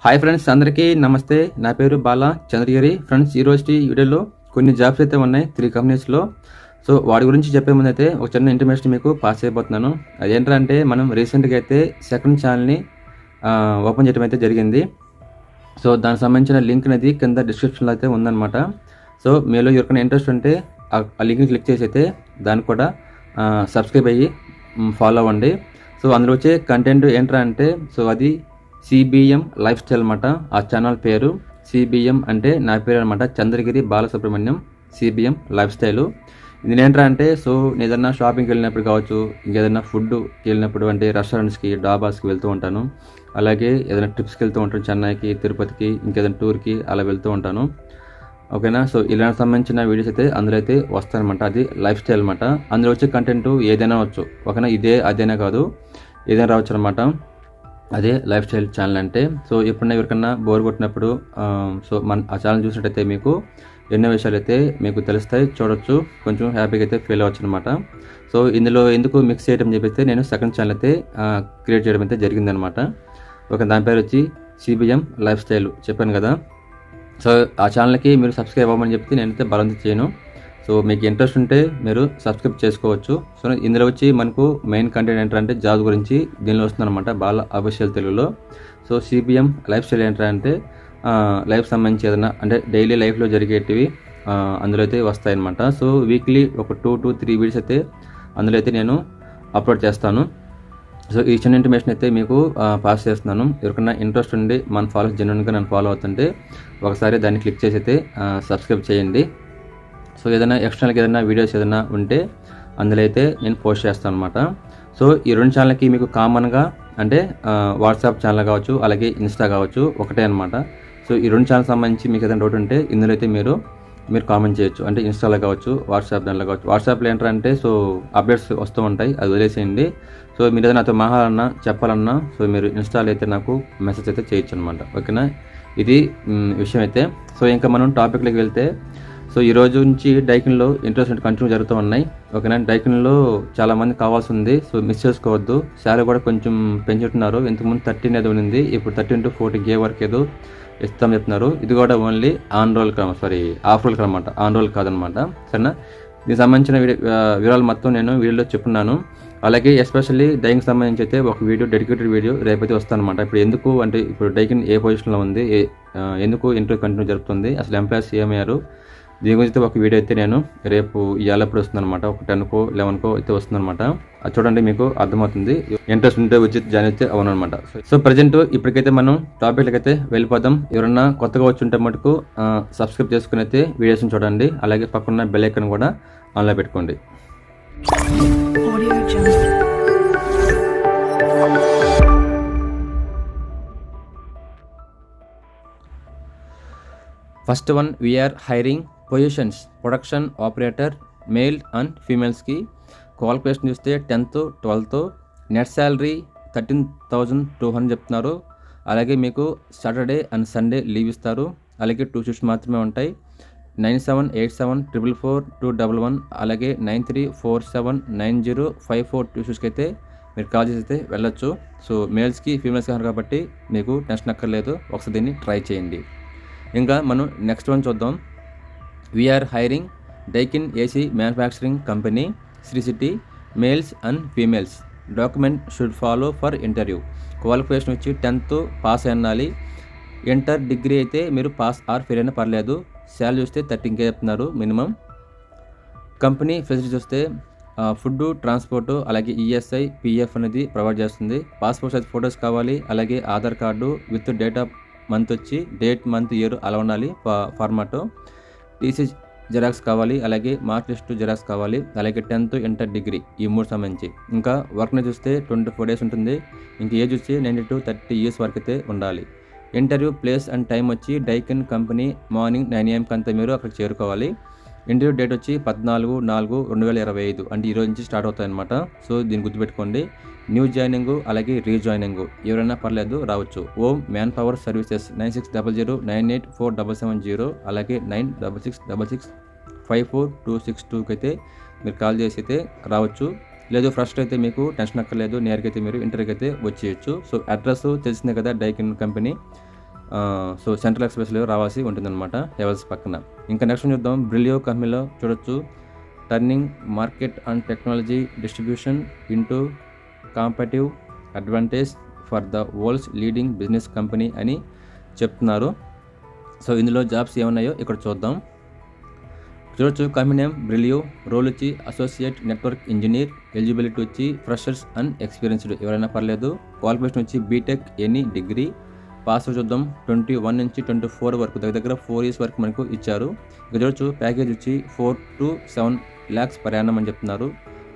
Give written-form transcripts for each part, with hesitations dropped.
Hi friends, అందరికీ నమస్తే. నా పేరు బాలా చంద్రగిరి. ఫ్రెండ్స్, ఈరోజు వీడియోలో కొన్ని జాబ్స్ అయితే ఉన్నాయి 3 కంపెనీస్లో. సో వాడి గురించి చెప్పే ముందు అయితే ఒక చిన్న ఇన్ఫర్మేషన్ మీకు పాస్ అయిపోతున్నాను. అదేంటంటే మనం రీసెంట్గా అయితే సెకండ్ ఛానల్ని ఓపెన్ చేయడం అయితే జరిగింది. సో దానికి సంబంధించిన లింక్ అనేది కింద డిస్క్రిప్షన్లో అయితే ఉందన్నమాట. సో మీలో ఎవరికైనా ఇంట్రెస్ట్ ఉంటే ఆ లింక్ని క్లిక్ చేసి అయితే దానికి కూడా సబ్స్క్రైబ్ అయ్యి ఫాలో అవ్వండి. సో అందులో వచ్చే కంటెంట్ ఏంట్రా అంటే సో అది సిబిఎం లైఫ్ స్టైల్ అనమాట. ఆ ఛానల్ పేరు సిబిఎం అంటే నా పేరు అనమాట, Chandragiri Balasubrahmanyam. CBM life style ఇది ఏంట్రా అంటే సో ఏదన్నా షాపింగ్కి వెళ్ళినప్పుడు కావచ్చు, ఇంకేదైనా ఫుడ్కి వెళ్ళినప్పుడు అంటే రెస్టారెంట్స్కి డాబాస్కి వెళ్తూ ఉంటాను. అలాగే ఏదైనా ట్రిప్స్కి వెళ్తూ ఉంటాను, చెన్నైకి తిరుపతికి ఇంకేదైనా టూర్కి అలా వెళ్తూ ఉంటాను. ఓకేనా. సో ఇలాంటి సంబంధించిన వీడియోస్ అయితే అందులో అయితే వస్తాయన్నమాట. అది లైఫ్ స్టైల్ అనమాట. అందులో వచ్చే కంటెంట్ ఏదైనా వచ్చు. ఓకేనా, ఇదే అదేనా కాదు, ఏదైనా రావచ్చు అనమాట. అదే లైఫ్ స్టైల్ ఛానల్ అంటే. సో ఎప్పుడైనా ఎవరికన్నా బోర్ కొట్టినప్పుడు సో ఆ ఛానల్ చూసినట్టయితే మీకు ఎన్నో విషయాలు అయితే మీకు తెలుస్తాయి, చూడొచ్చు, కొంచెం హ్యాపీగా అయితే ఫీల్ అవ్వచ్చు అనమాట. సో ఇందులో ఎందుకు మిక్స్ చేయడం చెప్పేస్తే నేను సెకండ్ ఛానల్ అయితే క్రియేట్ చేయడం అయితే జరిగిందనమాట. ఓకే, దాని పేరు వచ్చి సిబిఎం లైఫ్ స్టైల్ చెప్పాను కదా. సో ఆ ఛానల్కి మీరు సబ్స్క్రైబ్ అవ్వమని చెప్తే నేనైతే బలవంతం చేయను. సో మీకు ఇంట్రెస్ట్ ఉంటే మీరు సబ్స్క్రైబ్ చేసుకోవచ్చు. సో ఇందులో వచ్చి మనకు మెయిన్ కంటెంట్ ఏంటంటే జాబ్ గురించి దీనిలో వస్తుందన్నమాట, బాల అఫీషియల్ తెలుగులో. సో సిబిఎం లైఫ్ స్టైల్ ఏంటంటే లైఫ్ సంబంధించి ఏదైనా అంటే డైలీ లైఫ్లో జరిగేటివి అందులో అయితే వస్తాయన్నమాట. సో వీక్లీ ఒక 2 to 3 వీడియోస్ అయితే అందులో అయితే నేను అప్లోడ్ చేస్తాను. సో ఈ చిన్న ఇన్ఫర్మేషన్ అయితే మీకు పాస్ చేస్తున్నాను. ఎవరికైనా ఇంట్రెస్ట్ ఉండి మన ఫాలో జెన్యున్గా నన్ను ఫాలో అవుతుంటే ఒకసారి దాన్ని క్లిక్ చేసి అయితే సబ్స్క్రైబ్ చేయండి. సో ఏదైనా ఎక్స్టర్నల్గా ఏదైనా వీడియోస్ ఏదైనా ఉంటే అందులో అయితే నేను పోస్ట్ చేస్తాను అనమాట. సో ఈ 2 ఛానల్కి మీకు కామన్గా అంటే వాట్సాప్ ఛానల్ కావచ్చు, అలాగే ఇన్స్టా కావచ్చు, ఒకటే అనమాట. సో ఈ 2 ఛానల్ సంబంధించి మీకు ఏదైనా డౌట్ ఉంటే ఇందులో అయితే మీరు కామెంట్ చేయొచ్చు. అంటే ఇన్స్టాలో కావచ్చు, వాట్సాప్ దాంట్లో కావచ్చు. వాట్సాప్లో ఏంటంటే సో అప్డేట్స్ వస్తూ ఉంటాయి, అది వదిలేసేయండి. సో మీరు ఏదైనా నాతో మాట్లాడాలన్నా చెప్పాలన్నా సో మీరు ఇన్స్టాలో అయితే నాకు మెసేజ్ అయితే చేయొచ్చు అనమాట. ఓకేనా, ఇది విషయం అయితే. సో ఇంకా మనం టాపిక్లోకి వెళ్తే సో ఈ రోజు నుంచి డైకిన్లో ఇంట్రెస్ట్ కంటిన్యూ జరుగుతూ ఉన్నాయి. ఓకేనా, డైకిన్లో చాలామంది కావాల్సి ఉంది. సో మిస్ చేసుకోవద్దు. శాలరీ కూడా కొంచెం పెంచుతున్నారు. ఇంతకుముందు 13 ఏదో ఉంది, ఇప్పుడు 13 to 14K వరకు ఏదో ఇస్తాం చెప్తున్నారు. ఇది కూడా ఓన్లీ ఆఫ్ రోల్ అనమాట, ఆన్ రోల్ కాదనమాట. సరేనా, దీనికి సంబంధించిన వివరాలు మొత్తం నేను వీడియోలో చెప్పున్నాను. అలాగే ఎస్పెషల్లీ డైకింగ్ సంబంధించి అయితే ఒక వీడియో, డెడికేటెడ్ వీడియో రేపైతే వస్తాను అనమాట. ఇప్పుడు ఎందుకు అంటే ఇప్పుడు డైకిన్ ఏ పొజిషన్లో ఉంది, ఎందుకు ఇంటర్వ్యూ కంటిన్యూ జరుగుతుంది, అసలు ఎంప్లాయీస్ ఏమయ్యారు, దీని గురించి ఒక వీడియో అయితే నేను రేపు ఇవాళప్పుడు వస్తుంది అనమాట. ఒక 10కో 11కో అయితే వస్తుంది అనమాట. అది చూడండి, మీకు అర్థమవుతుంది. ఇంట్రెస్ట్ ఉంటే వచ్చి జాయిన్ అయితే అవును అనమాట. సో ప్రజెంట్ ఇప్పటికైతే మనం టాపిక్లకి అయితే వెళ్ళిపోదాం. ఎవరన్నా కొత్తగా వచ్చి ఉంటే మటుకు సబ్స్క్రైబ్ చేసుకుని అయితే వీడియోస్ని చూడండి. అలాగే పక్కన బెల్ ఐకాన్ కూడా ఆన్లో పెట్టుకోండి. First one, we are hiring positions production operator, male and ఫీమేల్స్కి. క్వాలిఫికేషన్ చూస్తే 10th 12th, నెట్ శాలరీ 13,200 చెప్తున్నారు. అలాగే మీకు సాటర్డే అండ్ సండే లీవ్ ఇస్తారు. అలాగే 2 షిఫ్ట్స్ మాత్రమే ఉంటాయి. 9787444211 అలాగే 93479054 షిఫ్ట్స్కి అయితే మీరు కాల్ చేసి అయితే వెళ్ళొచ్చు. సో మేల్స్కి ఫీమేల్స్కి కాబట్టి మీకు టెన్షన్ అక్కర్లేదు, ఒకసారి దీన్ని ట్రై చేయండి. ఇంకా మనం నెక్స్ట్ వన్ చూద్దాం. We are hiring Daikin AC manufacturing company, Sri City, males and females. Document should follow for interview. Qualification వచ్చి 10th పాస్ అయ్యాలి. ఇంటర్ డిగ్రీ అయితే మీరు పాస్ ఆర్ ఫెయిల్ అయినా పర్లేదు. శాలరీ చూస్తే 13K చెప్తున్నారు మినిమం. కంపెనీ ఫెసిలిటీస్ చూస్తే ఫుడ్, ట్రాన్స్పోర్టు, అలాగే ఈఎస్ఐ, పిఎఫ్ అనేది ప్రొవైడ్ చేస్తుంది. పాస్పోర్ట్ సైజ్ ఫొటోస్ కావాలి, అలాగే Aadhaar card with date of month వచ్చి డేట్, మంత్, ఇయర్ అలా ఉండాలి ఫార్మాటు. టీసీ జెరాక్స్ కావాలి, అలాగే మార్క్ లిస్ట్ జెరాక్స్ కావాలి, అలాగే 10th ఇంటర్ డిగ్రీ, ఈ 3 సంబంధించి. ఇంకా వర్క్ని చూస్తే 24 days ఉంటుంది. ఇంక ఏజ్ వచ్చి 90 to 30 years వరకు అయితే ఉండాలి. ఇంటర్వ్యూ ప్లేస్ అండ్ టైం వచ్చి డైకిన్ కంపెనీ మార్నింగ్ 9 AM అంతా మీరు అక్కడికి చేరుకోవాలి. ఇంటర్వ్యూ డేట్ వచ్చి 14/4/2025 అంటే ఈరోజు నుంచి స్టార్ట్ అవుతాయి అనమాట. సో దీన్ని గుర్తుపెట్టుకోండి. న్యూ జాయినింగ్ అలాగే రీజాయినింగ్ ఎవరైనా పర్లేదు రావచ్చు. ఓమ్ మ్యాన్ పవర్ సర్వీసెస్ 9600984770 అలాగే 9666542262కి అయితే మీరు కాల్ చేసి అయితే రావచ్చు. లేదు ఫస్ట్ అయితే మీకు టెన్షన్ అక్కర్లేదు, నేరుగా అయితే మీరు ఇంటర్వ్యూకి అయితే వచ్చేయచ్చు. సో అడ్రస్ తెలిసిందే కదా, డైకిన్ కంపెనీ. సో సెంట్రల్ ఎక్స్ప్రెస్లో రావాల్సి ఉంటుందన్నమాట హెవెల్స్ పక్కన. ఇంకా నెక్స్ట్ చూద్దాం. బ్రిలియో కంపెనీలో చూడొచ్చు, turning market and technology distribution into competitive advantage for the world's leading business company అని చెప్తున్నారు. సో ఇందులో జాబ్స్ ఏమున్నాయో ఇక్కడ చూద్దాం. చూడొచ్చు, కంపెనీ నేమ్ బ్రిలియో, రోల్ వచ్చి అసోసియేట్ నెట్వర్క్ ఇంజనీర్, ఎలిజిబిలిటీ వచ్చి ఫ్రెషర్స్ అండ్ ఎక్స్పీరియన్స్డ్ ఎవరైనా పర్లేదు, క్వాలిఫికేషన్ వచ్చి బీటెక్ ఎనీ డిగ్రీ, పాస్ చూద్దాం 21 నుంచి 24 వరకు దగ్గర 4 years వరకు మనకు ఇచ్చారు. ఇక చూడొచ్చు, ప్యాకేజ్ వచ్చి 4 to 7 lakhs per annum అని చెప్తున్నారు.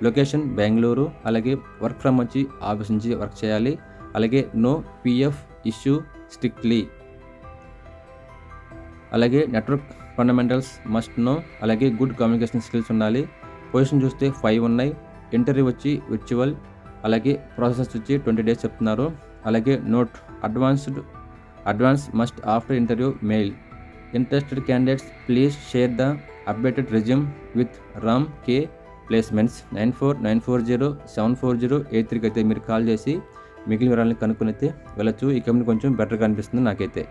లొకేషన్ బెంగళూరు, అలాగే వర్క్ ఫ్రమ్ వచ్చి ఆఫీస్ నుంచి వర్క్ చేయాలి, అలాగే నో పిఎఫ్ ఇష్యూ స్ట్రిక్ట్లీ, అలాగే నెట్వర్క్ ఫండమెంటల్స్ మస్ట్ నో, అలాగే గుడ్ కమ్యూనికేషన్ స్కిల్స్ ఉండాలి. పొజిషన్ చూస్తే 5 ఉన్నాయి. ఇంటర్వ్యూ వచ్చి విర్చువల్, అలాగే ప్రాసెస్ వచ్చి 20 days చెప్తున్నారు. అలాగే note advance must after interview mail. Interested candidates please share the updated resume with Ram K placements 9494074083కి అయితే మీరు కాల్ చేసి మిగిలిన వివరాలను కనుక్కొని అయితే వెళ్ళచ్చు. ఈ కంపెనీ కొంచెం బెటర్గా అనిపిస్తుంది నాకైతే.